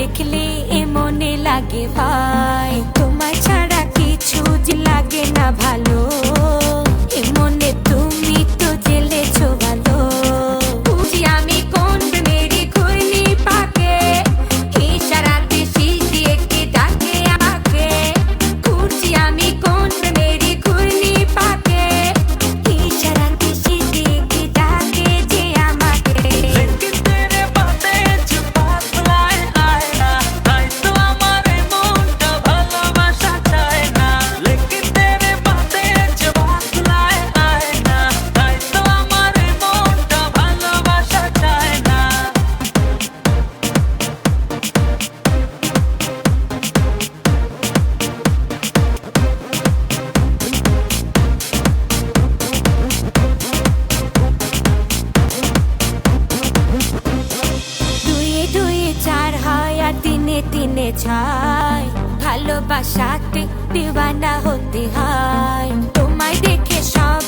দেখলে এ মনে লাগে ভাই, তোমার ছাড়া কিছু যে লাগে না ভালো, এ মনে তুমি তো জেলেছো ভালো। বুঝি আমি কোন মেরি ঘূর্ণি পাকে, ইশারাতে শীষ দিয়ে কে ডাকে আমাকে। বুঝি আমি কোন মেরি ঘূর্ণি পাকে, ইশারাতে শীষ দিয়ে কে ডাকে যে আমাকে। দিনে দিনে ছাই, ভালোবাসাতে দিওয়ানা হতে হয়, তোমায় দেখে সব